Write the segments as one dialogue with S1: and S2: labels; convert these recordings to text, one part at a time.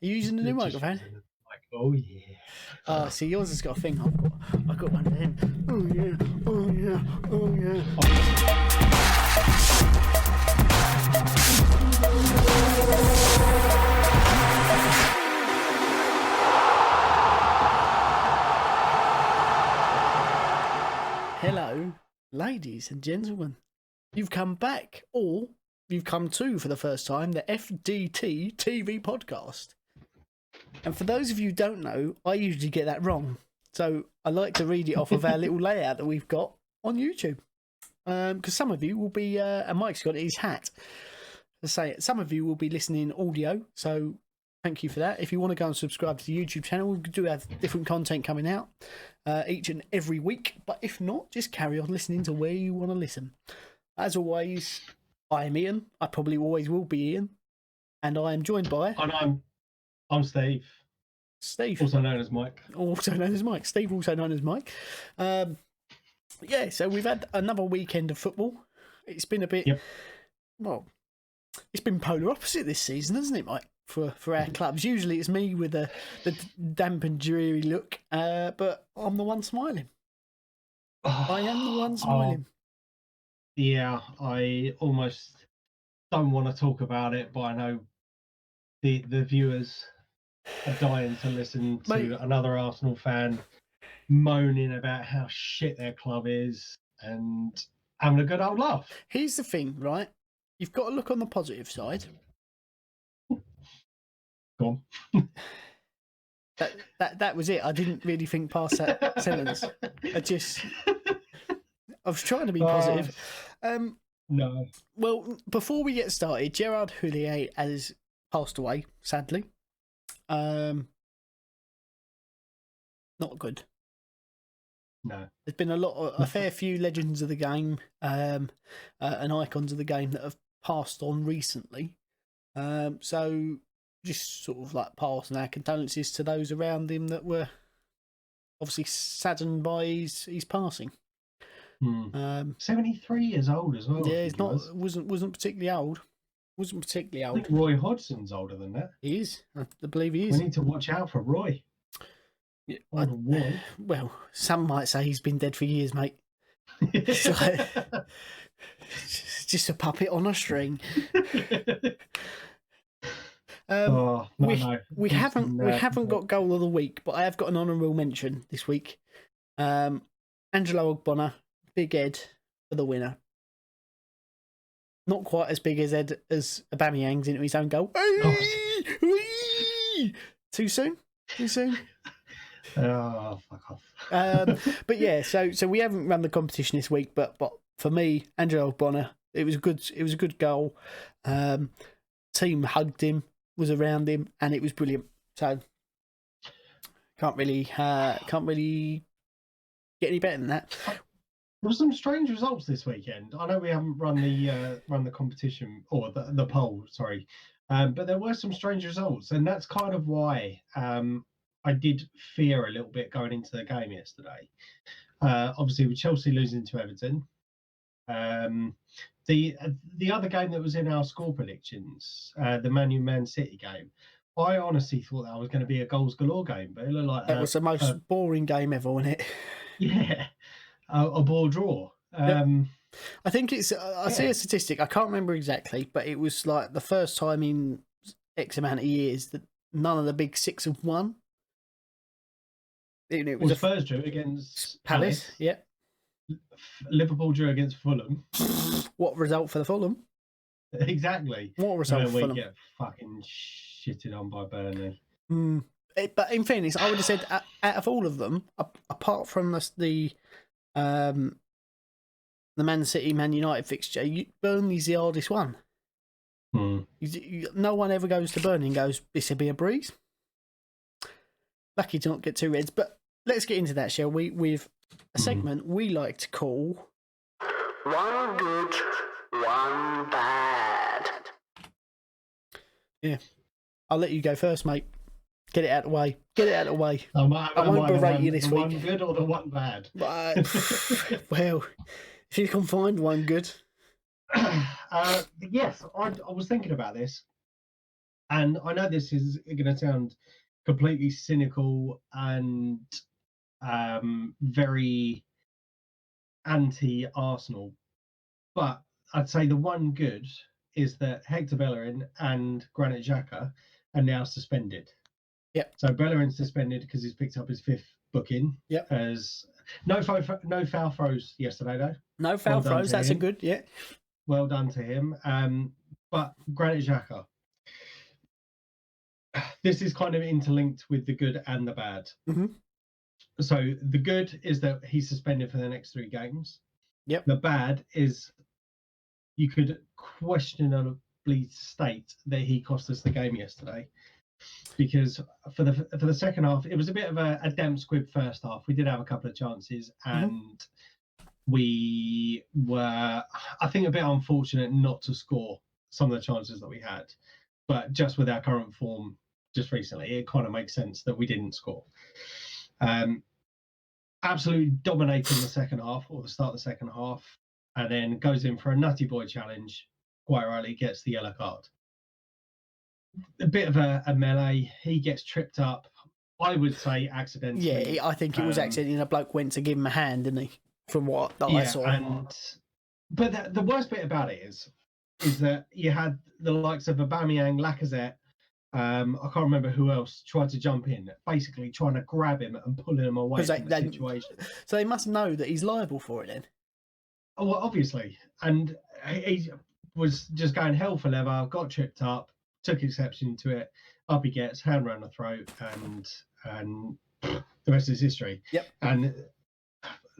S1: you using the new microphone?
S2: Oh yeah.
S1: Oh, see, yours has got a thing. I've got one of them. Oh yeah, oh yeah, oh yeah. Hello, ladies and gentlemen. You've come back, or you've come to, for the first time, the FDT-TV podcast. And for those of you who don't know, I usually get that wrong. So I like to read it off of our little layout that we've got on YouTube. Because some of you will be, and Mike's got his hat to say it, some of you will be listening audio. So thank you for that. If you want to go and subscribe to the YouTube channel, we do have different content coming out each and every week. But if not, just carry on listening to where you want to listen. As always, I am Ian. I probably always will be Ian. And I am joined by...
S2: And I'm Steve.
S1: Steve.
S2: Also known as Mike.
S1: Also known as Mike. Steve, also known as Mike. Yeah, so we've had another weekend of football. It's been a bit...
S2: Yep.
S1: Well, it's been polar opposite this season, hasn't it, Mike? For our clubs. Usually it's me with the damp and dreary look, but I'm the one smiling. I am the one smiling.
S2: Yeah, I almost don't want to talk about it, but I know the viewers are dying to listen to another Arsenal fan moaning about how shit their club is and having a good old laugh.
S1: Here's the thing, right? You've got to look on the positive side.
S2: Go on.
S1: That was it. I didn't really think past that sentence. I was trying to be positive.
S2: No.
S1: Well, before we get started, Gerard Houllier has passed away, sadly. Not good.
S2: No.
S1: There's been a fair few legends of the game and icons of the game that have passed on recently. So just sort of like passing our condolences to those around him that were obviously saddened by his passing.
S2: 73 years old as well.
S1: Yeah, he's not wasn't particularly old. Wasn't particularly old.
S2: I think Roy Hodgson's older than that.
S1: He is. I believe he is.
S2: We need to watch out for Roy.
S1: Yeah, well, some might say he's been dead for years, mate. It's like, just a puppet on a string. We haven't got goal of the week, but I have got an honourable mention this week. Angelo Ogbonna, Big Ed for the winner. Not quite as big as Ed as Aubameyang's into his own goal. Too soon? Too soon?
S2: Oh, fuck off.
S1: But yeah, so we haven't run the competition this week, but for me, Angelo Ogbonna, it was a good goal. Team hugged him, was around him, and it was brilliant. So can't really get any better than that.
S2: There were some strange results this weekend. I know we haven't run the competition or the poll, sorry, but there were some strange results, and that's kind of why I did fear a little bit going into the game yesterday. Obviously, with Chelsea losing to Everton, the other game that was in our score predictions, the Man City game, I honestly thought that was going to be a goals galore game, but it looked like
S1: that was the most boring game ever, wasn't it?
S2: Yeah, a ball draw.
S1: I think it's. I see a statistic. I can't remember exactly, but it was like the first time in X amount of years that none of the big six have won. It was
S2: Spurs drew against
S1: Palace. Yeah.
S2: Liverpool drew against Fulham.
S1: What result for the Fulham?
S2: Exactly.
S1: What result for Fulham?
S2: We get fucking shitted on by Burnley.
S1: But in fairness, I would have said out of all of them, apart from the Man City, Man United fixture, Burnley's the hardest one. No one ever goes to Burnley and goes, this will be a breeze. Lucky to not get 2 reds, but let's get into that, shall we? With a segment we like to call One Good, One Bad. Yeah, I'll let you go first, mate. Get it out of the way. Get it out of the way. I won't berate you this week.
S2: One good or the one bad?
S1: Well, if you can find one good.
S2: Yes, I was thinking about this. And I know this is going to sound completely cynical and very anti-Arsenal, but I'd say the one good is that Hector Bellerin and Granit Xhaka are now suspended.
S1: Yep.
S2: So Bellerin's suspended because he's picked up his 5th booking.
S1: Yep.
S2: As no foul throws yesterday though.
S1: No foul throws. That's a good. Yeah.
S2: Well done to him. But Granit Xhaka, this is kind of interlinked with the good and the bad.
S1: Mm-hmm.
S2: So the good is that he's suspended for the next 3 games.
S1: Yep.
S2: The bad is you could questionably state that he cost us the game yesterday, because for the second half, it was a bit of a damp squib first half. We did have a couple of chances, and we were, I think, a bit unfortunate not to score some of the chances that we had. But just with our current form just recently, it kind of makes sense that we didn't score. Absolutely dominating the second half, or the start of the second half, and then goes in for a nutty boy challenge. Quite rightly gets the yellow card. A bit of a melee. He gets tripped up. I would say accidentally.
S1: Yeah, I think it was accidentally. A bloke went to give him a hand, didn't he? From what I saw.
S2: But the worst bit about it is that you had the likes of Aubameyang, Lacazette, I can't remember who else tried to jump in, basically trying to grab him and pulling him away from the situation.
S1: So they must know that he's liable for it then.
S2: Oh, well, obviously. And he was just going hell for leather, got tripped up, took exception to it. Up he gets, hand around the throat, and the rest is history.
S1: Yep.
S2: And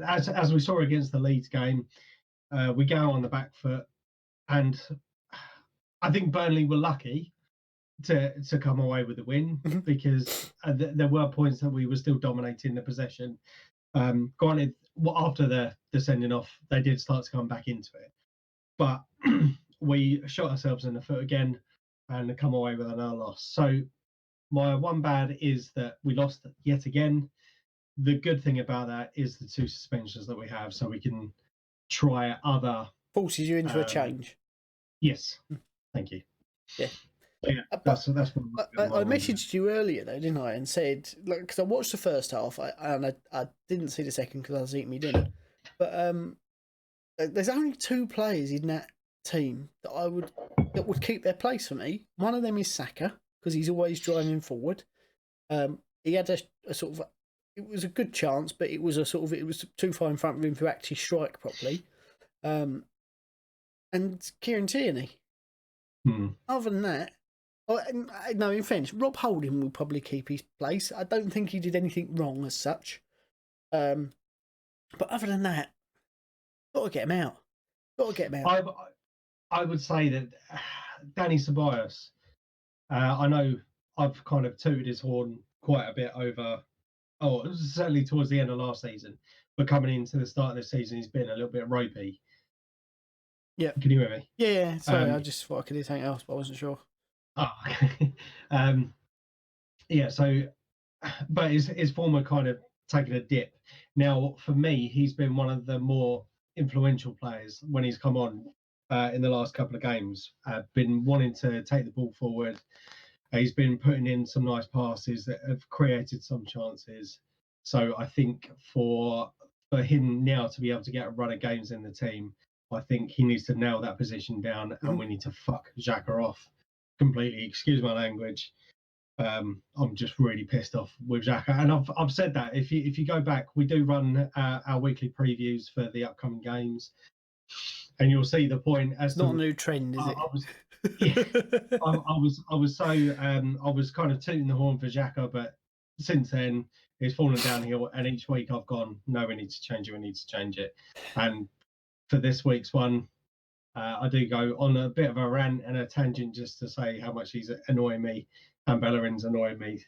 S2: as we saw against the Leeds game, we go on the back foot, and I think Burnley were lucky to come away with the win, because there were points that we were still dominating the possession. Granted, after the sending off, they did start to come back into it, but we shot ourselves in the foot again and come away with another loss. So my one bad is that we lost yet again. The good thing about that is the 2 suspensions that we have, so we can try other.
S1: Forces you into a change.
S2: Yes, thank you.
S1: Yeah.
S2: Yeah, that's one.
S1: I messaged you earlier though, didn't I? And said, like, because I watched the first half, and I didn't see the second because I was eating my dinner. But there's only 2 players in that team that would keep their place for me. One of them is Saka, because he's always driving forward. He had a sort of, it was a good chance, but it was it was too far in front of him to actually strike properly. And Kieran Tierney. Other than that, no, in fairness, Rob Holding will probably keep his place. I don't think he did anything wrong as such. But other than that, got to get him out.
S2: I would say that Danny Ceballos, I know I've kind of tooted his horn quite a bit over, certainly towards the end of last season, but coming into the start of this season, he's been a little bit ropey.
S1: Yeah.
S2: Can you hear me?
S1: Yeah, sorry, I just thought I could do something else, but I wasn't sure.
S2: Oh, okay. Yeah, so, but his form had kind of taken a dip. Now, for me, he's been one of the more influential players when he's come on in the last couple of games. Been wanting to take the ball forward. He's been putting in some nice passes that have created some chances. So I think for him now to be able to get a run of games in the team, I think he needs to nail that position down, and we need to fuck Xhaka off completely. Excuse my language. I'm just really pissed off with Xhaka, and I've said that. If you go back, we do run our weekly previews for the upcoming games, and you'll see the point.
S1: It's not a new trend, is it?
S2: I was kind of tooting the horn for Xhaka, but since then it's fallen downhill, and each week I've gone, no, we need to change it, and for this week's one, I do go on a bit of a rant and a tangent just to say how much he's annoying me, and Bellerin's annoying me.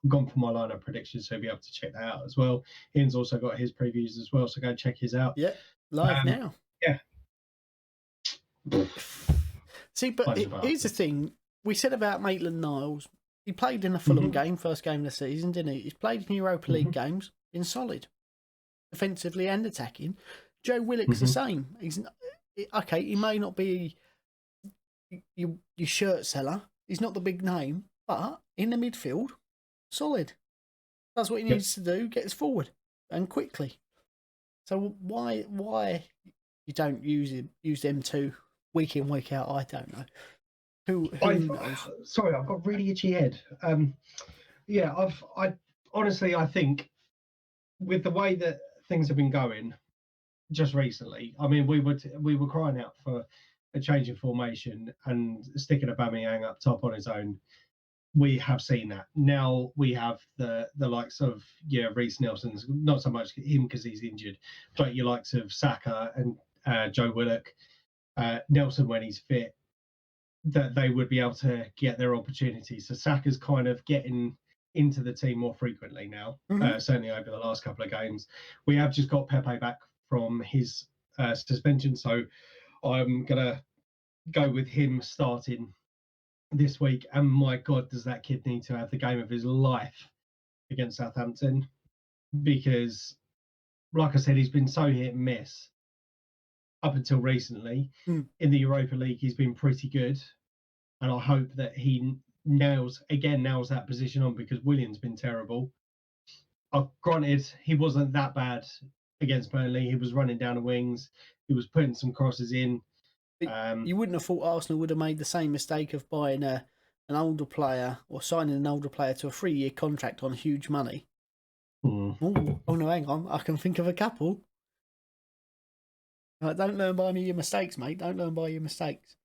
S2: Gone for my lineup predictions, so you'll be able to check that out as well. Ian's also got his previews as well, so go check his out.
S1: Yeah, live now.
S2: Yeah.
S1: See, but here's the thing. We said about Maitland-Niles. He played in the Fulham game, first game of the season, didn't he? He's played in Europa League games, been solid, offensively and attacking. Joe Willock's the same. He's okay. He may not be your shirt seller, He's not the big name, but in the midfield, solid. Does what he needs to do, gets forward and quickly. So why you don't use them two week in, week out? I don't know. Who knows?
S2: Sorry, I've got really itchy head. I honestly, I think with the way that things have been going just recently, I mean, we were crying out for a change in formation and sticking Aubameyang up top on his own. We have seen that. Now we have the likes of Reece Nelson's, not so much him because he's injured, but your likes of Saka and Joe Willock, Nelson when he's fit, that they would be able to get their opportunities. So Saka's kind of getting into the team more frequently now, certainly over the last couple of games. We have just got Pepe back from his suspension, so I'm going to go with him starting this week. And my God, does that kid need to have the game of his life against Southampton? Because, like I said, he's been so hit and miss up until recently. In the Europa League, he's been pretty good. And I hope that he nails that position on, because Willian's been terrible. Granted, he wasn't that bad against Burnley. He was running down the wings. He was putting some crosses in.
S1: You wouldn't have thought Arsenal would have made the same mistake of buying an older player or signing an older player to a 3-year contract on huge money. Oh no, hang on. I can think of a couple. Don't learn by your mistakes, mate. Don't learn by your mistakes.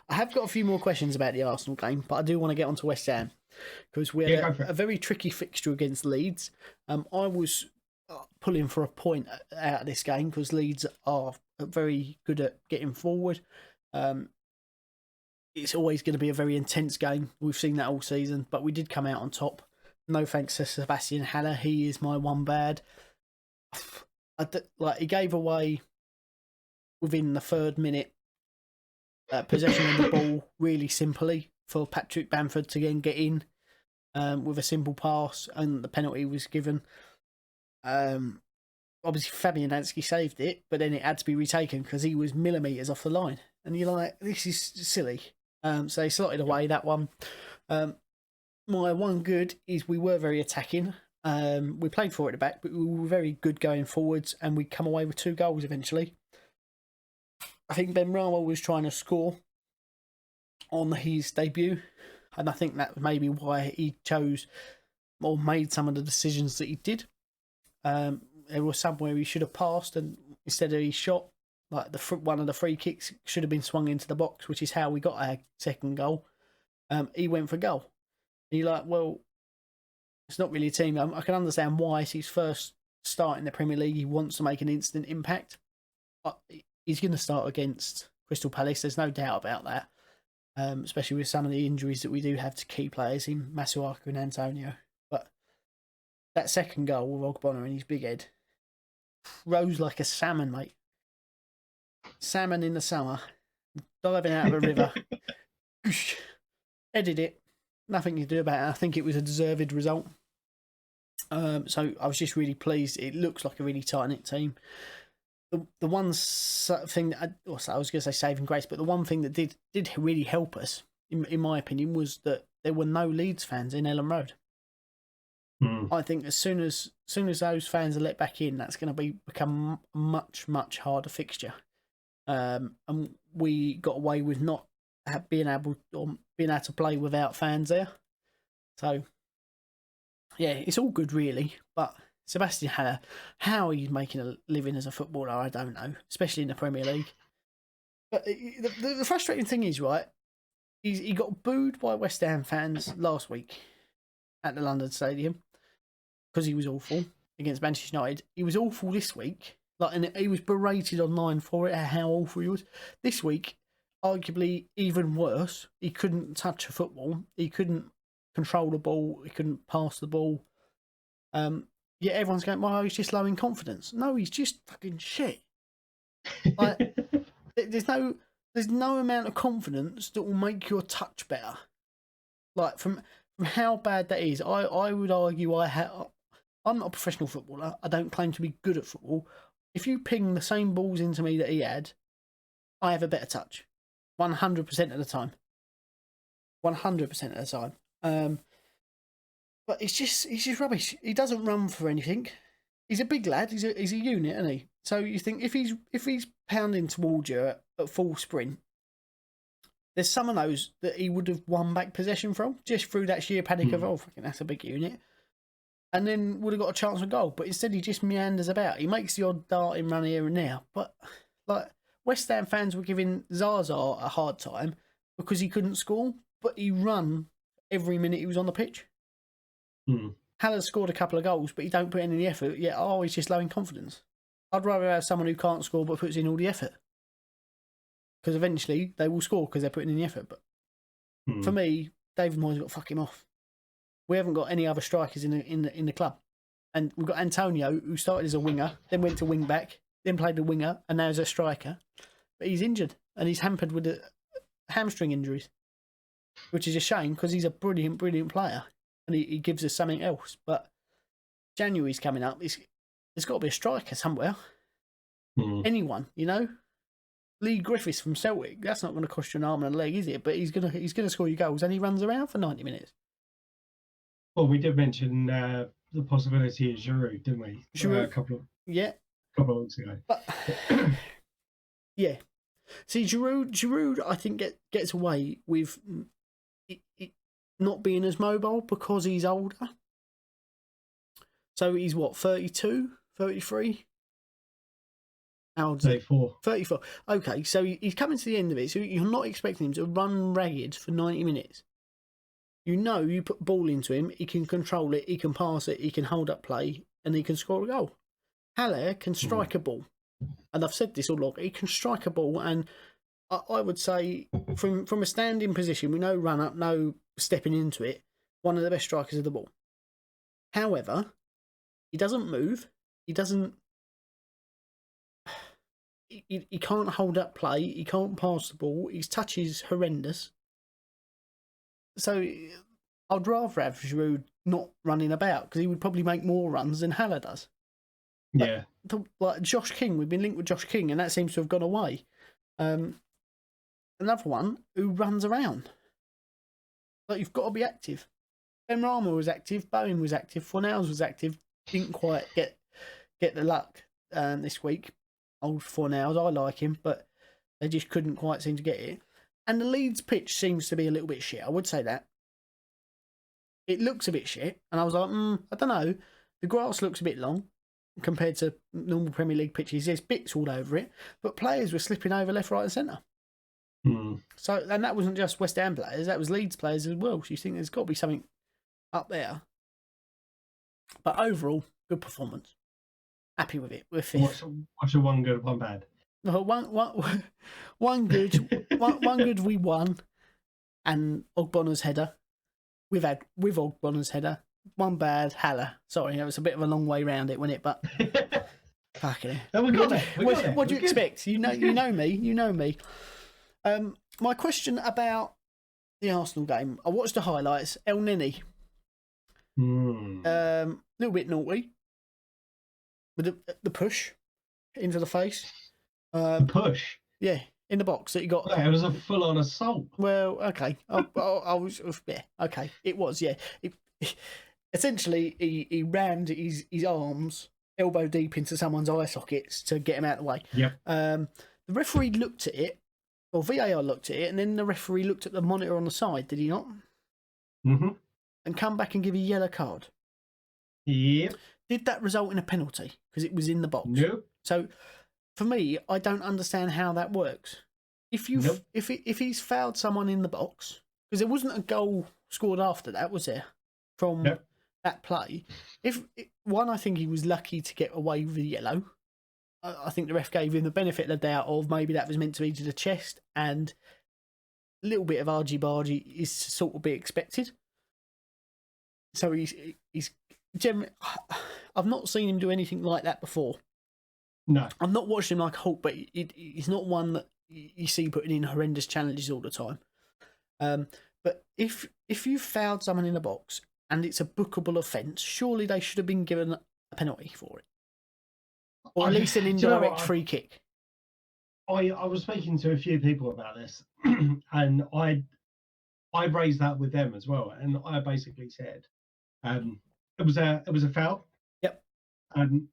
S1: I have got a few more questions about the Arsenal game, but I do want to get onto West Ham because we had a very tricky fixture against Leeds. I was pulling for a point out of this game because Leeds are very good at getting forward. It's always going to be a very intense game. We've seen that all season, but we did come out on top. No thanks to Sebastian Haller. He is my one bad. He gave away within the 3rd minute possession of the ball really simply for Patrick Bamford to then get in with a simple pass, and the penalty was given. Obviously Fabianski saved it, but then it had to be retaken because he was millimetres off the line, and you're like, this is silly. So they slotted away that one. My one good is we were very attacking. We played for it at the back, but we were very good going forwards, and we come away with 2 goals eventually. I think Ben Rama was trying to score on his debut, and I think that may be why he chose or made some of the decisions that he did. There was somewhere he should have passed, and instead of he shot, like one of the free kicks should have been swung into the box, which is how we got our 2nd goal. He went for goal. And you're like, well, it's not really a team. I can understand why it's his first start in the Premier League. He wants to make an instant impact. But he's going to start against Crystal Palace. There's no doubt about that, especially with some of the injuries that we do have to key players in Masuaku and Antonio. But that 2nd goal with Ogbonna in his big head rose like a salmon, mate. Salmon in the summer, diving out of a river. Headed it. Nothing to do about it. I think it was a deserved result. So I was just really pleased. It looks like a really tight-knit team. The one thing that I was going to say saving grace, but the one thing that did really help us, in my opinion, was that there were no Leeds fans in Ellen Road. I think as soon as those fans are let back in, that's going to become a much, much harder fixture. And we got away with not being able to play without fans there. So yeah, it's all good really, but Sebastian Haller, how he's making a living as a footballer, I don't know, especially in the Premier League. But the frustrating thing is, right, he got booed by West Ham fans last week at the London Stadium because he was awful against Manchester United. He was awful this week, and he was berated online for it, how awful he was. This week, arguably even worse. He couldn't touch a football. He couldn't control the ball. He couldn't pass the ball. Yet everyone's going, well, he's just low in confidence. No, he's just fucking shit. Like, there's no amount of confidence that will make your touch better. Like, from how bad that is, I would argue I'm not a professional footballer. I don't claim to be good at football. If you ping the same balls into me that he had, I have a better touch. 100% of the time. 100% of the time. But it's just rubbish. He doesn't run for anything. He's a big lad. He's a unit, isn't he? So you think if he's pounding towards you at full sprint, there's some of those that he would have won back possession from just through that sheer panic of, oh, fucking, that's a big unit. And then would have got a chance of goal. But instead he just meanders about. He makes the odd darting run here and there. But like West Ham fans were giving Zaza a hard time because he couldn't score, but he run every minute he was on the pitch. Haller's scored a couple of goals, but he don't put in any effort. Yet, he's just low in confidence. I'd rather have someone who can't score but puts in all the effort. Because eventually they will score because they're putting in the effort. But for me, David Moyes got to fuck him off. We haven't got any other strikers in the club. And we've got Antonio, who started as a winger, then went to wing back, then played the winger, and now is a striker. But he's injured, and he's hampered with hamstring injuries, which is a shame because he's a brilliant, brilliant player. And he gives us something else. But January's coming up. There's got to be a striker somewhere. Anyone, you know? Lee Griffiths from Celtic. That's not going to cost you an arm and a leg, is it? But he's gonna score you goals, and he runs around for 90 minutes.
S2: Well, we did mention the possibility of Giroud, didn't we?
S1: Giroud,
S2: a couple of weeks ago.
S1: But yeah, see, Giroud, I think gets away with it not being as mobile because he's older. So he's what, 32, 33? How old is
S2: 34.
S1: 34. Okay, so he's coming to the end of it. So you're not expecting him to run ragged for 90 minutes. You know, you put ball into him, he can control it, he can pass it, he can hold up play, and he can score a goal. Haller can strike a ball. And I've said this all along, he can strike a ball, and I would say from a standing position, with no run up, no stepping into it, one of the best strikers of the ball. However, he doesn't move. He doesn't. He can't hold up play. He can't pass the ball. His touch is horrendous. So I'd rather have Giroud not running about because he would probably make more runs than Haller does.
S2: Yeah.
S1: Like Josh King, we've been linked with Josh King, and that seems to have gone away. Another one who runs around. Like, you've got to be active. Ben Rama was active, Bowen was active, Fornals was active. Didn't quite get the luck this week. Old Fornals, I like him, but they just couldn't quite seem to get it. And the Leeds pitch seems to be a little bit shit. I would say that. It looks a bit shit, and I was like, I don't know. The grass looks a bit long compared to normal Premier League pitches. There's bits all over it, but players were slipping over left, right, and centre. So, and that wasn't just West Ham players; that was Leeds players as well. So you think there's got to be something up there. But overall, good performance. Happy with it. We're fifth.
S2: What's your one good, one bad?
S1: One good, one good. We won, and Ogbonna's header. With Ogbonna's header. One bad, Haller. Sorry, it was a bit of a long way round it, wasn't it? But fucking hell.
S2: We got it.
S1: What do you expect? You know me. My question about the Arsenal game. I watched the highlights. El Neni. Little bit naughty. With the push into the face.
S2: The push?
S1: Yeah, in the box that you got.
S2: Yeah, it was a full-on assault.
S1: Well, okay. I was, yeah, okay. It was, yeah. Essentially, he rammed his arms elbow deep into someone's eye sockets to get him out of the way.
S2: Yep.
S1: The referee looked at it, or VAR looked at it, and then the referee looked at the monitor on the side, did he not?
S2: Mm-hmm.
S1: And come back and give a yellow card.
S2: Yep.
S1: Did that result in a penalty? Because it was in the box.
S2: Nope.
S1: So, for me, I don't understand how that works. If he's fouled someone in the box, because there wasn't a goal scored after that, was there? From that play. I think he was lucky to get away with the yellow. I think the ref gave him the benefit of the doubt of maybe that was meant to be to the chest, and a little bit of argy-bargy is to sort of be expected. So he's generally, I've not seen him do anything like that before.
S2: No.
S1: I've not watched him like Hulk, but he's not one that you see putting in horrendous challenges all the time. But if you fouled someone in a box and it's a bookable offence, surely they should have been given a penalty for it. Or at least an indirect free kick.
S2: I was speaking to a few people about this, and I raised that with them as well, and I basically said it was a foul.
S1: Yep.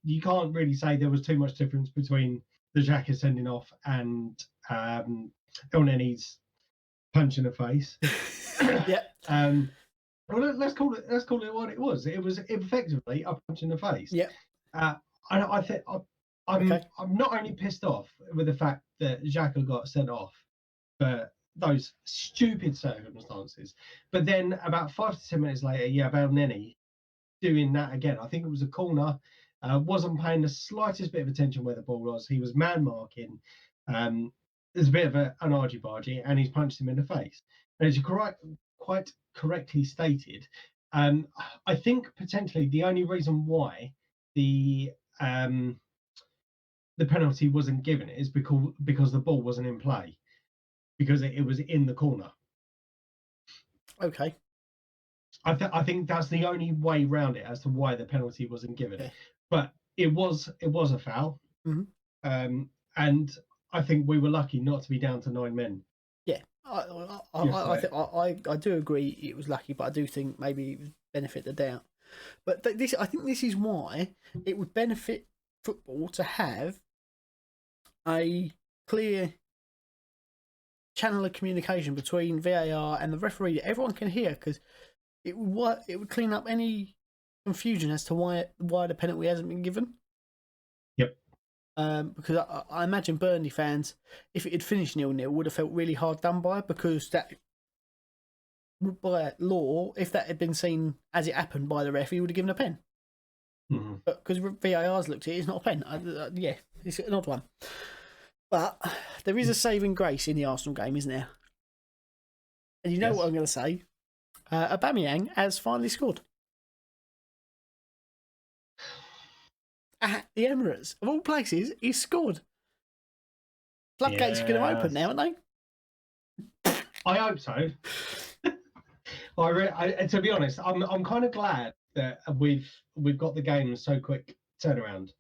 S2: You can't really say there was too much difference between the Xhaka sending off and Elneny's punch in the face.
S1: Yep.
S2: Well, let's call it what it was. It was effectively a punch in the face.
S1: Yep.
S2: I think I'm not only pissed off with the fact that Xhaka got sent off for those stupid circumstances, but then about 5 to 10 minutes later, you have Elneny doing that again. I think it was a corner. Wasn't paying the slightest bit of attention where the ball was. He was man marking. There's a bit of an argy-bargy, and he's punched him in the face. And as you quite correctly stated, I think potentially the only reason why the penalty wasn't given is because the ball wasn't in play, because it was in the corner.
S1: Okay.
S2: I think that's the only way round it as to why the penalty wasn't given. Okay. But it was a foul, and I think we were lucky not to be down to 9 men.
S1: Yeah, I do agree it was lucky, but I do think maybe it was benefit the doubt. But I think this is why it would benefit football to have a clear channel of communication between VAR and the referee that everyone can hear, because it would clean up any confusion as to why the penalty hasn't been given.
S2: Yep.
S1: Because I imagine Burnley fans, if it had finished 0-0, would have felt really hard done by, because that, by law, if that had been seen as it happened by the ref, he would have given a pen. But because VAR's looked at it, it's not a pen. Yeah, it's an odd one. But there is a saving grace in the Arsenal game, isn't there? And you know what I'm going to say? Aubameyang has finally scored. At the Emirates, of all places, he's scored. Floodgates are going to open now, aren't they?
S2: I hope so. To be honest, I'm kind of glad that we've got the game so quick turnaround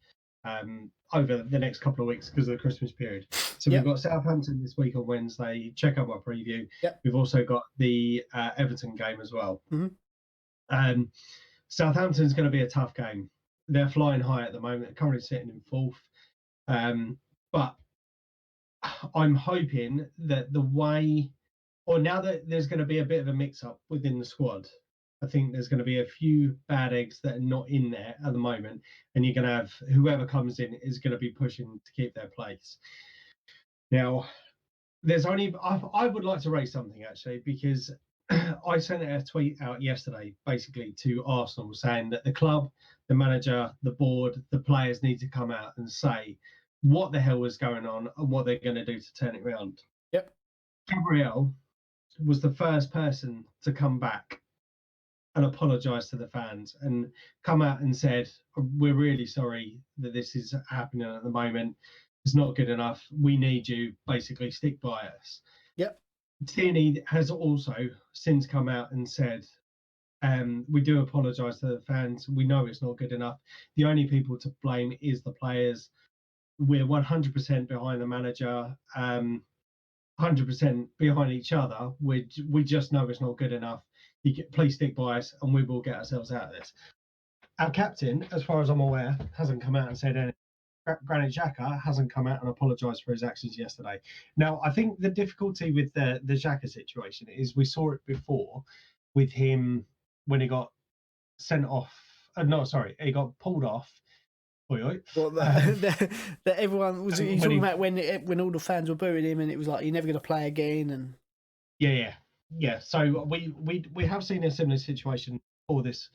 S2: over the next couple of weeks because of the Christmas period. So we've got Southampton this week on Wednesday. Check out my preview.
S1: Yep.
S2: We've also got the Everton game as well. Southampton's going to be a tough game. They're flying high at the moment, currently sitting in 4th. But I'm hoping that now that there's going to be a bit of a mix-up within the squad, I think there's going to be a few bad eggs that are not in there at the moment, and you're going to have whoever comes in is going to be pushing to keep their place. Now, I would like to raise something, actually, because I sent a tweet out yesterday, basically, to Arsenal saying that the club, the manager, the board, the players need to come out and say what the hell is going on and what they're going to do to turn it around.
S1: Yep.
S2: Gabriel was the first person to come back and apologise to the fans and come out and said, we're really sorry that this is happening at the moment. It's not good enough. We need you, basically, stick by us.
S1: Yep.
S2: Tierney has also since come out and said, we do apologise to the fans. We know it's not good enough. The only people to blame is the players. We're 100% behind the manager, 100% behind each other. We just know it's not good enough. Please stick by us and we will get ourselves out of this. Our captain, as far as I'm aware, hasn't come out and said anything. Granit Xhaka hasn't come out and apologised for his actions yesterday. Now, I think the difficulty with the Xhaka situation is we saw it before with him when he got sent off. He got pulled off.
S1: That everyone was talking about when all the fans were booing him, and it was like, you're never going to play again. And
S2: yeah. So we have seen a similar situation for this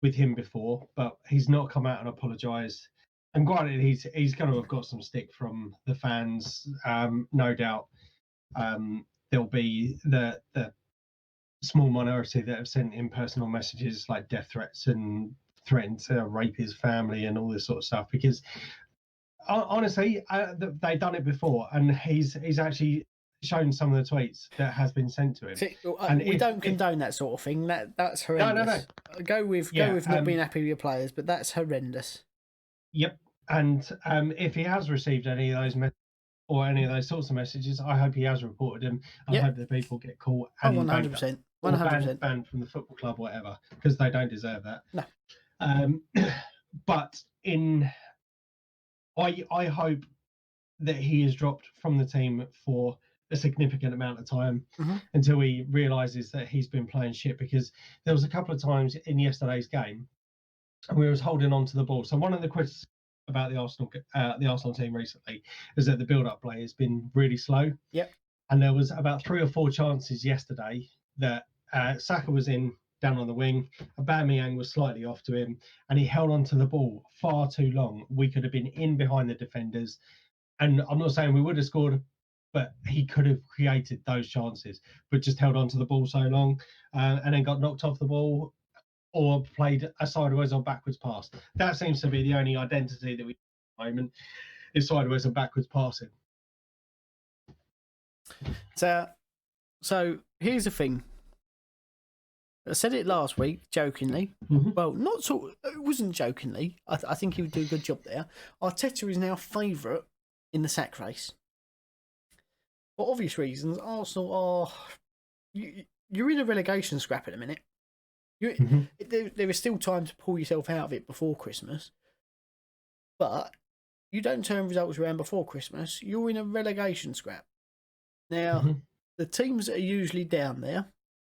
S2: with him before, but he's not come out and apologised. And granted, he's going to have got some stick from the fans, no doubt. There'll be the small minority that have sent in personal messages like death threats and threatened to rape his family and all this sort of stuff. Because honestly, they've done it before, and he's actually shown some of the tweets that has been sent to him.
S1: See, we don't condone that sort of thing. That's horrendous. No. Go with not being happy with your players, but that's horrendous.
S2: Yep. And if he has received any of those messages, or any of those sorts of messages, I hope he has reported him. I
S1: Yep.
S2: hope that people get caught
S1: Oh,
S2: and
S1: 100%.
S2: or
S1: 100%.
S2: banned from the football club or whatever, because they don't deserve that.
S1: No.
S2: But I hope that he is dropped from the team for a significant amount of time until he realizes that he's been playing shit, because there was a couple of times in yesterday's game and we was holding on to the ball. So one of the criticisms about the Arsenal team recently is that the build-up play has been really slow.
S1: Yep.
S2: And there was about 3 or 4 chances yesterday that Saka was in down on the wing, Aubameyang was slightly off to him, and he held on to the ball far too long. We could have been in behind the defenders, and I'm not saying we would have scored, but he could have created those chances, but just held on to the ball so long, and then got knocked off the ball or played a sideways or backwards pass. That seems to be the only identity that we have at the moment, is sideways and backwards passing.
S1: So here's the thing. I said it last week, jokingly. Well, not so. It wasn't jokingly. I think he would do a good job there. Arteta is now favourite in the sack race. For obvious reasons, Arsenal are. You're in a relegation scrap at the minute. There is still time to pull yourself out of it before Christmas. But you don't turn results around before Christmas. You're in a relegation scrap. Now, the teams that are usually down there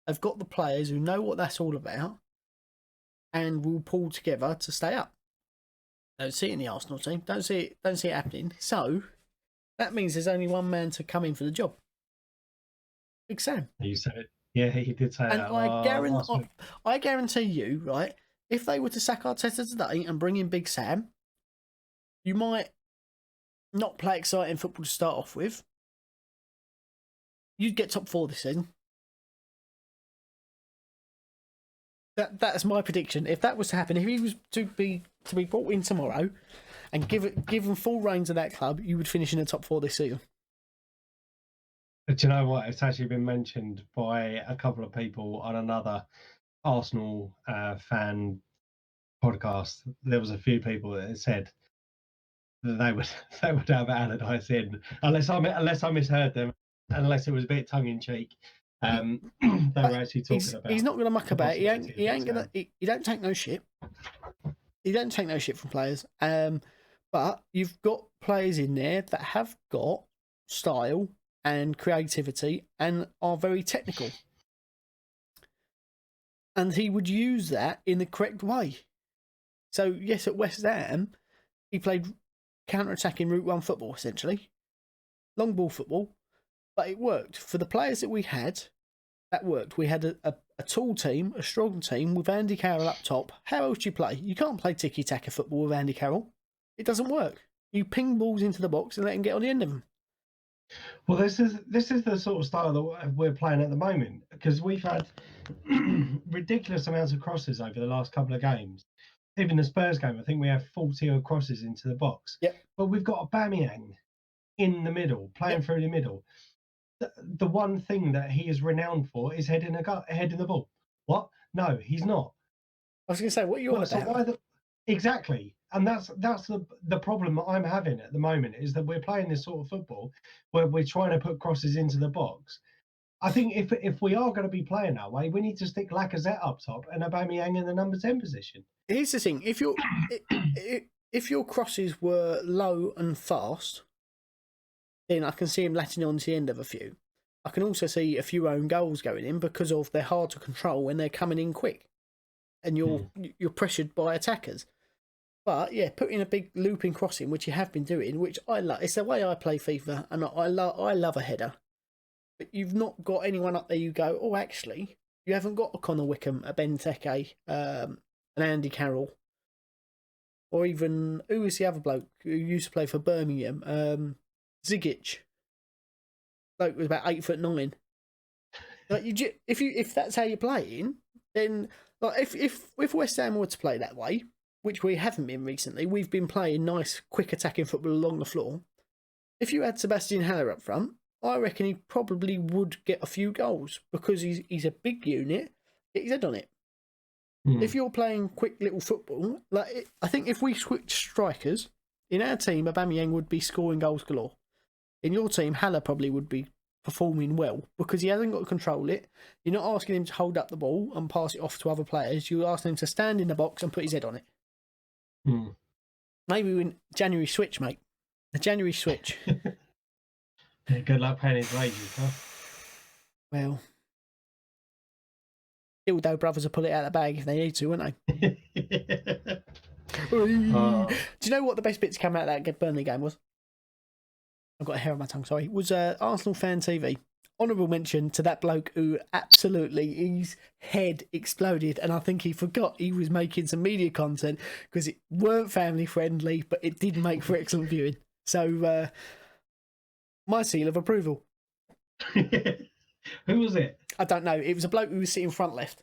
S1: have got the players who know what that's all about and will pull together to stay up. Don't see it in the Arsenal team. Don't see it happening. So that means there's only one man to come in for the job. Big Sam.
S2: You said it. Yeah, he did say
S1: and
S2: that.
S1: I guarantee you, right, if they were to sack Arteta today and bring in Big Sam, you might not play exciting football to start off with. You'd get top 4 this season. That's my prediction. If that was to happen, if he was to be brought in tomorrow and given full reins of that club, you would finish in the top 4 this season.
S2: But you know what? It's actually been mentioned by a couple of people on another Arsenal fan podcast. There was a few people that said that they would have Allardyce in, unless I misheard them, unless it was a bit tongue in cheek. They were actually talking about.
S1: He's not going to muck about. He ain't gonna. He don't take no shit. He don't take no shit from players. But you've got players in there that have got style and creativity and are very technical. And he would use that in the correct way. So, yes, at West Ham, he played counter-attacking Route 1 football, essentially. Long ball football. But it worked. For the players that we had, that worked. We had a tall team, a strong team, with Andy Carroll up top. How else do you play? You can't play tiki-taka football with Andy Carroll. It doesn't work. You ping balls into the box and let him get on the end of them.
S2: Well, this is the sort of style that we're playing at the moment, because we've had ridiculous amounts of crosses over the last couple of games. Even the Spurs game, I think we have 40 crosses into the box.
S1: Yep.
S2: But we've got Aubameyang in the middle, playing through the middle. The one thing that he is renowned for is heading the ball. What? No, he's not.
S1: I was going to say, what are you on about?
S2: Exactly. And that's the problem that I'm having at the moment, is that we're playing this sort of football where we're trying to put crosses into the box. I think if we are going to be playing that way, we need to stick Lacazette up top and Aubameyang in the number 10 position.
S1: Here's the thing: if your crosses were low and fast, then I can see him latching on to the end of a few. I can also see a few own goals going in because of they're hard to control when they're coming in quick, and you're pressured by attackers. But yeah, putting a big looping crossing, which you have been doing, which I love. It's the way I play FIFA, and I love a header. But you've not got anyone up there. You go, oh, actually, you haven't got a Connor Wickham, a Benteke, an Andy Carroll, or even who was the other bloke who used to play for Birmingham, Zigic. Bloke was about 8'9". Like if that's how you're playing, then like if West Ham were to play that way, which we haven't been recently, we've been playing nice, quick attacking football along the floor. If you had Sebastian Haller up front, I reckon he probably would get a few goals because he's a big unit. Get his head on it. If you're playing quick little football, I think if we switched strikers in our team, Aubameyang would be scoring goals galore. in your team, Haller probably would be performing well because he hasn't got to control it. You're not asking him to hold up the ball and pass it off to other players. You're asking him to stand in the box and put his head on it. Maybe in January switch, mate. The January switch.
S2: Yeah, good luck paying his wages, huh?
S1: Well, Dildo brothers will pull it out of the bag if they need to, won't they? Do you know what the best bit to come out of that Burnley game was? I've got a hair on my tongue, sorry. It was Arsenal Fan TV. Honourable mention to that bloke who absolutely, his head exploded, and I think he forgot he was making some media content because it weren't family friendly, but it did make for excellent viewing. So, my seal of approval.
S2: Who was it?
S1: I don't know. It was a bloke who was sitting front left.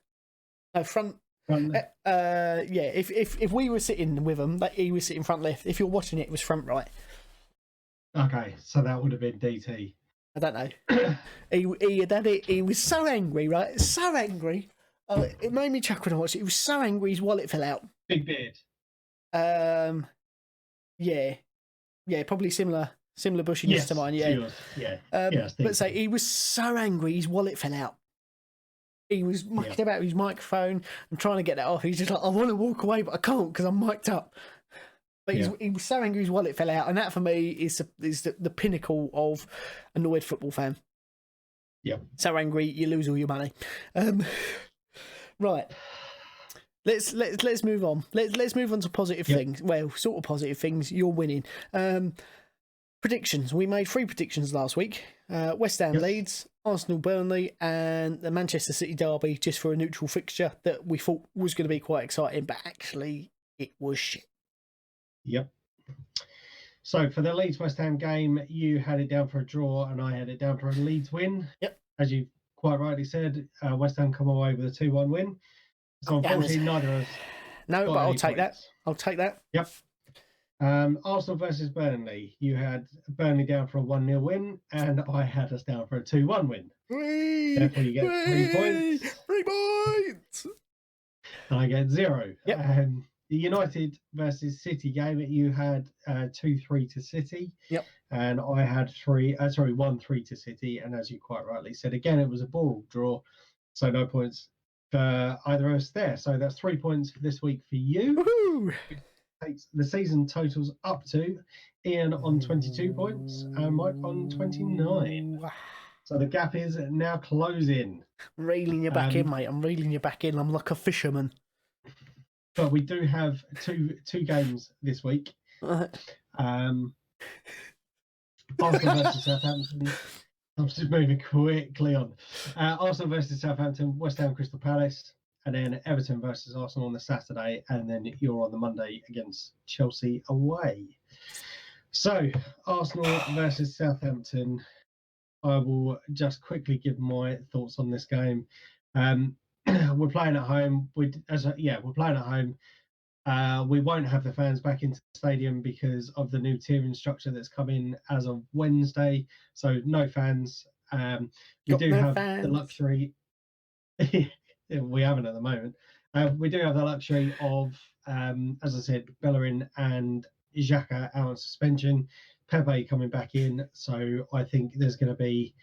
S1: No, front.
S2: Left.
S1: Yeah. If we were sitting with him, he was sitting front left. If you're watching it, it was front right.
S2: Okay, so that would have been DT.
S1: I don't know. he had it. He was so angry, right? So angry. It made me chuckle when I watched it. He was so angry his wallet fell out.
S2: Big beard.
S1: Yeah, probably similar bushiness to mine. Yeah, but say he was so angry his wallet fell out. He was mucking about his microphone and trying to get that off. He's just like, I want to walk away, but I can't because I'm mic'd up. But he was so angry his wallet fell out, and that for me is the pinnacle of annoyed football fan.
S2: Yeah.
S1: So angry you lose all your money. Right. Let's move on. Let's move on to positive things. Well, sort of positive things. You're winning. Predictions. We made 3 predictions last week. West Ham Leeds, Arsenal Burnley, and the Manchester City derby, just for a neutral fixture that we thought was going to be quite exciting, but actually it was shit.
S2: Yep. So for the Leeds West Ham game, you had it down for a draw, and I had it down for a Leeds win.
S1: Yep.
S2: As you quite rightly said, West Ham come away with a 2-1 win. So unfortunately, neither of us.
S1: No, but I'll take that. I'll take that.
S2: Yep. Arsenal versus Burnley. You had Burnley down for a 1-0 win, and I had us down for a 2-1 win. Therefore, you get 3 points.
S1: 3 points.
S2: And I get 0.
S1: Yep.
S2: The United versus City game, you had 2-3 to City.
S1: Yep.
S2: And I had 1-3 to City. And as you quite rightly said, again, it was a ball draw. So no points for either of us there. So that's 3 points for this week for you.
S1: Woohoo!
S2: Takes the season totals up to Ian on 22 points and Mike on 29. So the gap is now closing.
S1: I'm reeling you back in, mate. I'm reeling you back in. I'm like a fisherman.
S2: But we do have two games this week. Arsenal versus Southampton. I'm just moving quickly on. Arsenal versus Southampton, West Ham Crystal Palace, and then Everton versus Arsenal on the Saturday, and then you're on the Monday against Chelsea away. So Arsenal versus Southampton. I will just quickly give my thoughts on this game. We're playing at home. We're playing at home. We won't have the fans back into the stadium because of the new tiering structure that's come in as of Wednesday. So no fans. We do have the luxury. We haven't at the moment. We do have the luxury of, as I said, Bellerin and Xhaka out on suspension. Pepe coming back in. So I think there's going to be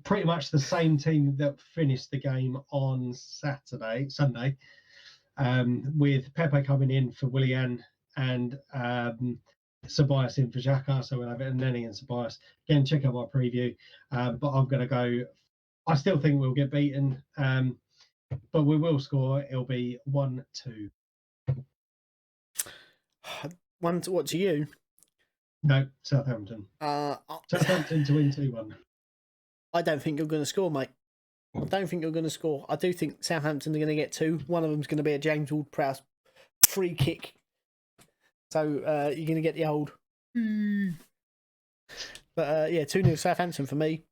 S2: pretty much the same team that finished the game on Sunday, with Pepe coming in for Willian and Ceballos in for Xhaka. So we'll have it and Nenny and Ceballos. Again, check out my preview. But I'm going to go. I still think we'll get beaten, but we will score. It'll be 1-2.
S1: 1-2. What to you?
S2: No, Southampton. Southampton to win 2-1.
S1: I don't think you're going to score, mate. I don't think you're going to score. I do think Southampton are going to get 2. One of them's going to be a James Ward-Prowse free kick. So you're going to get the old. But 2-0 Southampton for me.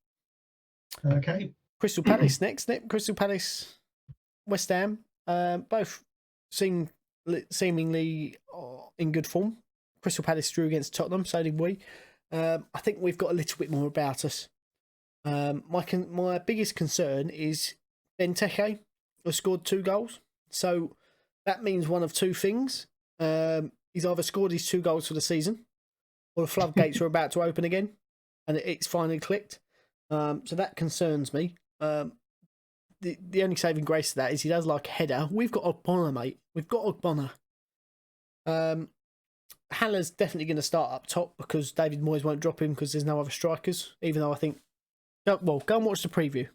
S2: Okay.
S1: Crystal Palace next. Crystal Palace, West Ham. Both seemingly in good form. Crystal Palace drew against Tottenham, so did we. I think we've got a little bit more about us. My biggest concern is Benteke has scored 2 goals. So that means one of 2 things. He's either scored his 2 goals for the season, or the floodgates are about to open again. and it's finally clicked. So that concerns me. The only saving grace to that is he does like a header. We've got Ogbonna, mate. We've got Ogbonna. Haller's definitely going to start up top because David Moyes won't drop him because there's no other strikers. Even though I think, well, go and watch the preview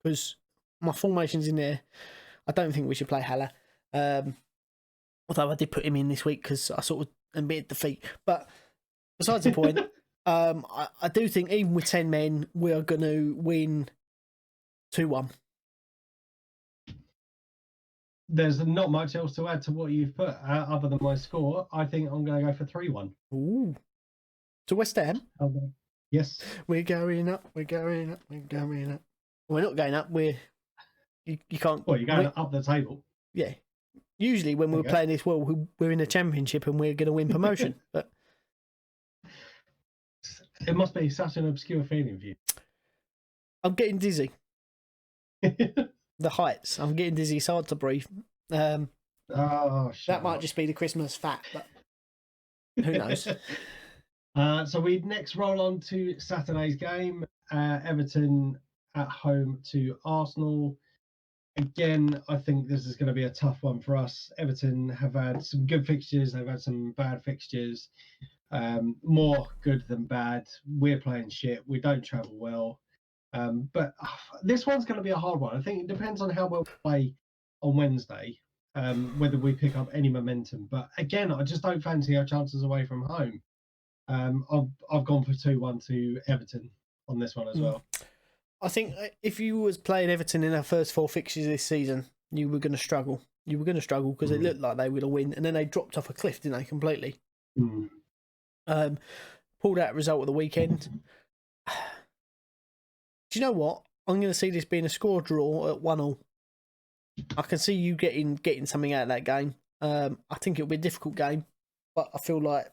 S1: because my formation's in there. I don't think we should play Haller. Although I did put him in this week because I sort of admitted defeat. But besides the point, I do think even with 10 men, we are going to win 2-1.
S2: There's not much else to add to what you've put other than my score. I think I'm going to go for 3-1.
S1: Ooh. To West Ham?
S2: Okay. Yes.
S1: We're going up, we're going up, we're going up. We're not going up, you can't...
S2: Well, you're going up the table.
S1: Yeah. Usually when we're playing this well, we're in a championship and we're going to win promotion. But
S2: it must be such an obscure feeling for you.
S1: I'm getting dizzy. The heights. I'm getting dizzy. It's hard to breathe. That might just be the Christmas fat, but who knows?
S2: So we next roll on to Saturday's game. Everton at home to Arsenal. Again, I think this is going to be a tough one for us. Everton have had some good fixtures. They've had some bad fixtures. More good than bad. We're playing shit. We don't travel well. But this one's going to be a hard one. I think it depends on how well we play on Wednesday, whether we pick up any momentum. But again, I just don't fancy our chances away from home. I've gone for 2-1 to Everton on this one as well.
S1: I think if you was playing Everton in our first 4 fixtures this season, you were going to struggle. You were going to struggle because it looked like they were going to win, and then they dropped off a cliff, didn't they, completely? Pulled out a result at the weekend. Do you know what? I'm going to see this being a score draw at 1-1. I can see you getting something out of that game. I think it'll be a difficult game, but I feel like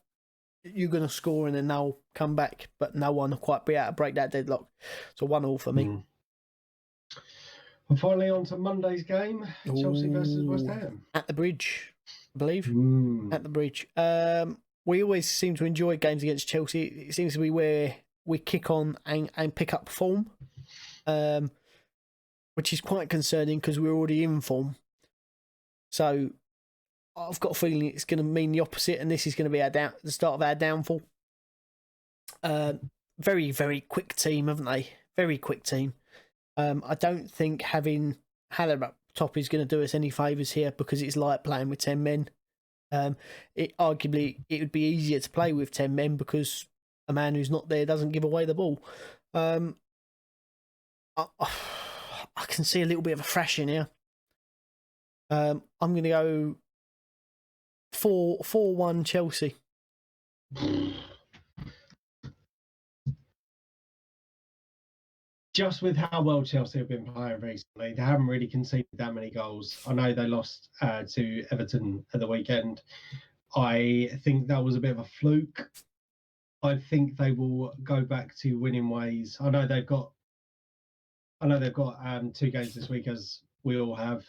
S1: you're going to score and then they'll come back, but no one will quite be able to break that deadlock. So 1-1 for me.
S2: And finally on to Monday's game, Chelsea versus West Ham.
S1: At the Bridge, I believe. At the Bridge. We always seem to enjoy games against Chelsea. It seems to be where we kick on and pick up form. Which is quite concerning because we're already in form. So I've got a feeling it's going to mean the opposite, and this is going to be the start of our downfall. Very, very quick team, haven't they? Very quick team. I don't think having Haller up top is going to do us any favours here because it's like playing with 10 men. Arguably, it would be easier to play with 10 men because a man who's not there doesn't give away the ball. I can see a little bit of a thrashing here. I'm going to go 4-1 Chelsea.
S2: Just with how well Chelsea have been playing recently, they haven't really conceded that many goals. I know they lost to Everton at the weekend. I think that was a bit of a fluke. I think they will go back to winning ways. I know they've got 2 games this week, as we all have.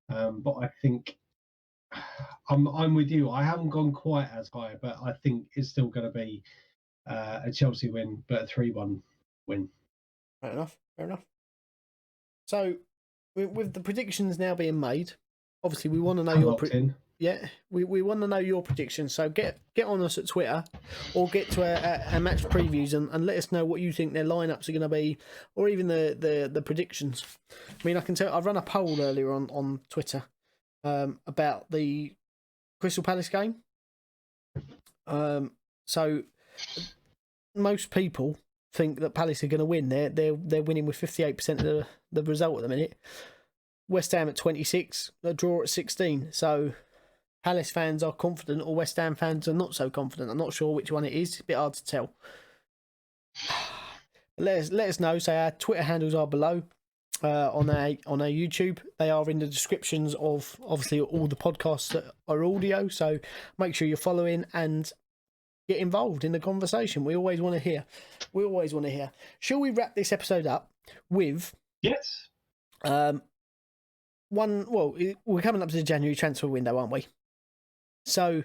S2: But I think I'm with you. I haven't gone quite as high, but I think it's still going to be a Chelsea win, but a 3-1 win.
S1: Fair enough. So, with the predictions now being made, obviously we want to know we want to know your predictions. So get on us at Twitter, or get to our match previews and let us know what you think their lineups are going to be, or even the predictions. I mean, I can tell I've run a poll earlier on Twitter about the Crystal Palace game. So most people think that Palace are going to win. They're winning with 58% of the result at the minute. West Ham at 26, a draw at 16. So Palace fans are confident, or West Ham fans are not so confident. I'm not sure which one it is. It's a bit hard to tell. Let us know. So our Twitter handles are below on our YouTube. They are in the descriptions of obviously all the podcasts that are audio. So make sure you're following and get involved in the conversation. We always want to hear. Shall we wrap this episode up with?
S2: Yes.
S1: We're coming up to the January transfer window, aren't we? So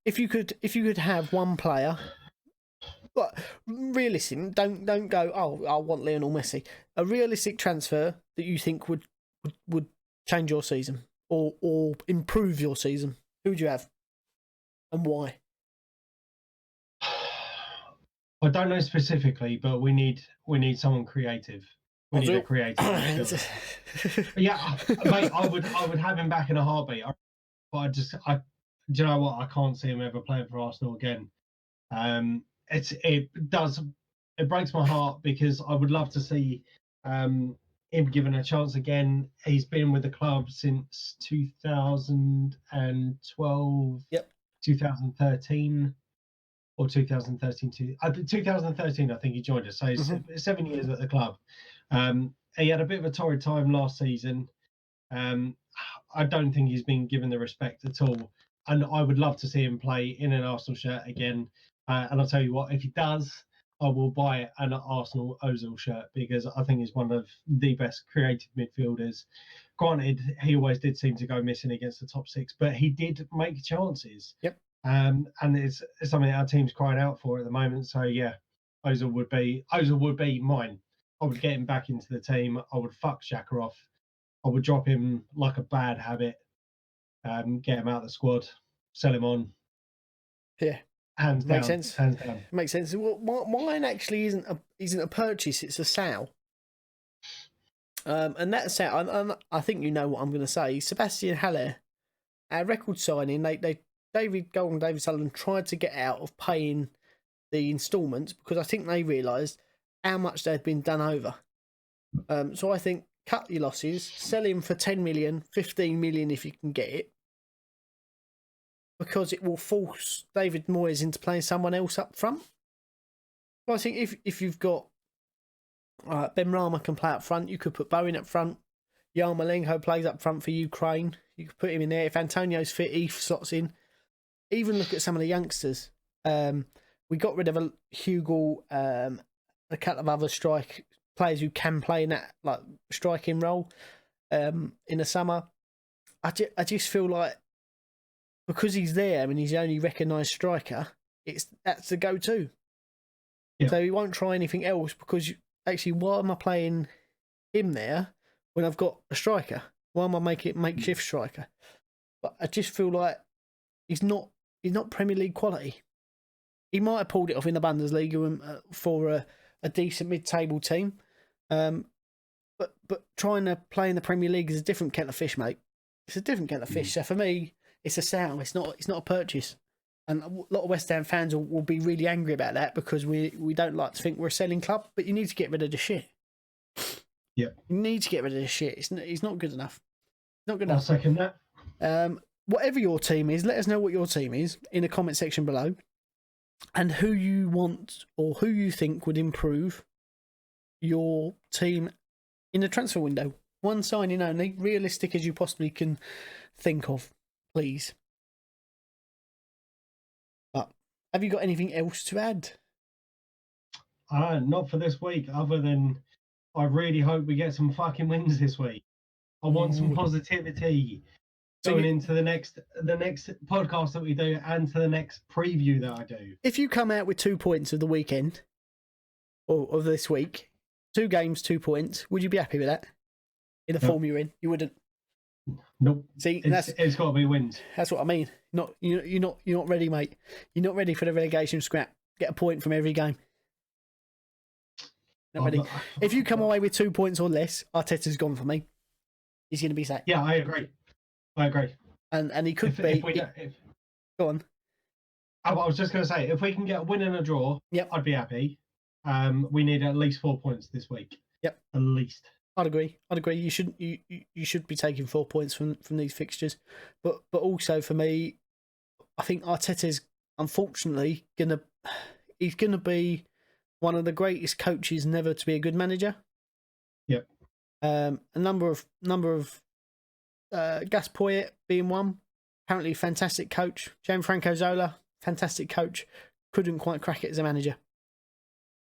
S1: if you could have one player But realistic, don't go. Oh, I want Lionel Messi. A realistic transfer that you think would change your season or improve your season. Who would you have, and why?
S2: I don't know specifically, but we need someone creative. We need a creative midfielder. Yeah, mate, I would have him back in a heartbeat. But do you know what? I can't see him ever playing for Arsenal again. It breaks my heart because I would love to see him given a chance again. He's been with the club since 2012,
S1: Yep.
S2: 2013. Or 2013 to 2013, I think he joined us. So he's 7 years at the club. He had a bit of a torrid time last season. I don't think he's been given the respect at all. And I would love to see him play in an Arsenal shirt again. And I'll tell you what, if he does, I will buy an Arsenal Ozil shirt because I think he's one of the best creative midfielders. Granted, he always did seem to go missing against the top six, but he did make chances.
S1: Yep.
S2: And it's something that our team's crying out for at the moment. So yeah, Ozil would be mine. I would get him back into the team. I would fuck Xhaka off. I would drop him like a bad habit. Get him out of the squad, sell him on.
S1: Yeah,
S2: hands
S1: makes
S2: down.
S1: sense.
S2: Hands down.
S1: Makes sense. Well, mine actually isn't a purchase; it's a sale. And that sale, I think you know what I'm going to say. Sebastian Haller, our record signing, David Sullivan tried to get out of paying the instalments because I think they realised how much they'd been done over. So I think cut your losses, sell him for 10 million, 15 million if you can get it, because it will force David Moyes into playing someone else up front. Well, I think if you've got Ben Rama can play up front, you could put Bowen up front. Yarmolenko plays up front for Ukraine. You could put him in there. If Antonio's fit, he slots in. Even look at some of the youngsters. We got rid of Hugo, a couple of other players who can play in that like striking role in the summer. I just feel like because he's there and he's the only recognised striker, that's the go-to. Yeah. So he won't try anything else because actually, why am I playing him there when I've got a striker? Why am I making it makeshift striker? But I just feel like he's not Premier League quality. He might have pulled it off in the Bundesliga for a decent mid-table team, but trying to play in the Premier League is a different kettle of fish, mate. It's a different kettle of fish. So for me, it's a sale. It's not a purchase. And a lot of West Ham fans will be really angry about that because we don't like to think we're a selling club. But you need to get rid of the shit.
S2: Yeah,
S1: you need to get rid of the shit. It's not good enough. Not good enough.
S2: I'll second that.
S1: Whatever your team is, let us know what your team is in the comment section below, and who you want or who you think would improve your team in the transfer window. One signing only, realistic as you possibly can think of, please. But have you got anything else to add?
S2: Not for this week, other than I really hope we get some fucking wins this week. I want some positivity going into the next podcast that we do and to the next preview that I do.
S1: If you come out with 2 points of the weekend or of this week, 2 games, 2 points, would you be happy with that? In the form you're in, you wouldn't.
S2: Nope.
S1: See,
S2: it's got to be wins.
S1: That's what I mean. You're not ready, mate. You're not ready for the relegation scrap. Get a point from every game. Not ready. If you come away with 2 points or less, Arteta's gone for me. He's going to be sacked.
S2: Yeah, I agree.
S1: And he could be. Go on.
S2: I was just going to say, if we can get a win and a draw, I'd be happy. We need at least 4 points this week.
S1: Yep,
S2: at least.
S1: I'd agree. You should be taking 4 points from these fixtures, but also for me, I think Arteta's unfortunately gonna be one of the greatest coaches never to be a good manager.
S2: Yep.
S1: A number of Gas Poyet being one. Apparently, fantastic coach. Gianfranco Zola, fantastic coach. Couldn't quite crack it as a manager,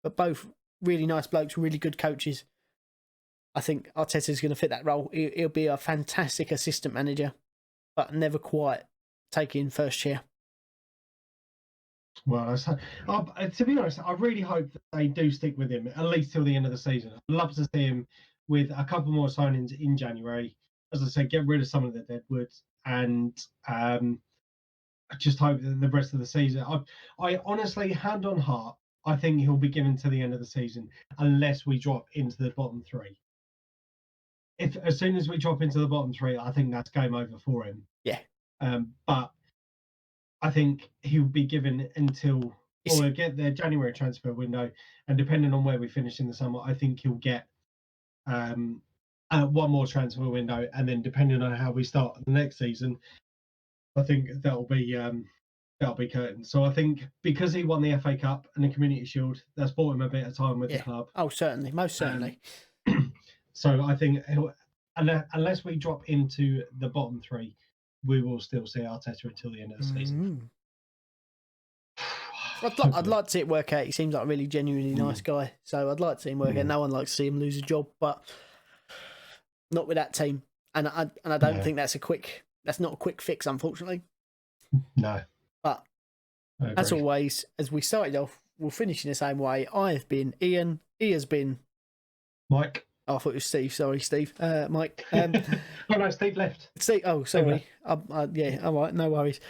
S1: but both really nice blokes, really good coaches. I think Arteta's going to fit that role. He'll be a fantastic assistant manager, but never quite taking first chair.
S2: Well, to be honest, I really hope that they do stick with him at least till the end of the season. I'd love to see him with a couple more signings in January. As I said, get rid of some of the deadwoods, and I just hope that the rest of the season. I honestly, hand on heart, I think he'll be given to the end of the season unless we drop into the bottom three. If as soon as we drop into the bottom three, I think that's game over for him.
S1: Yeah.
S2: But I think he'll be given until we'll get the January transfer window, and depending on where we finish in the summer, I think he'll get one more transfer window, and then depending on how we start the next season, I think that'll be curtain. So I think because he won the FA Cup and the Community Shield, that's bought him a bit of time with the club.
S1: Oh, certainly, most certainly.
S2: So I think unless we drop into the bottom three, we will still see Arteta until the end of the season.
S1: I'd like to see it work out. He seems like a really genuinely nice guy, so I'd like to see him work out. No one likes to see him lose a job, but not with that team. And I don't think that's not a quick fix, unfortunately.
S2: No.
S1: But as always, as we started off, we'll finish in the same way. I have been Ian. He has been
S2: Mike.
S1: Oh, I thought it was Steve. Sorry, Steve. Mike.
S2: Oh no, Steve left.
S1: Steve. Oh, sorry. Yeah. All right. No worries.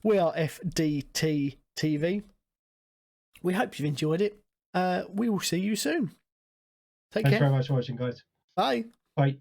S1: We are FDT-TV. We hope you've enjoyed it. We will see you soon. Take care.
S2: Thanks very much for watching, guys.
S1: Bye.
S2: Bye.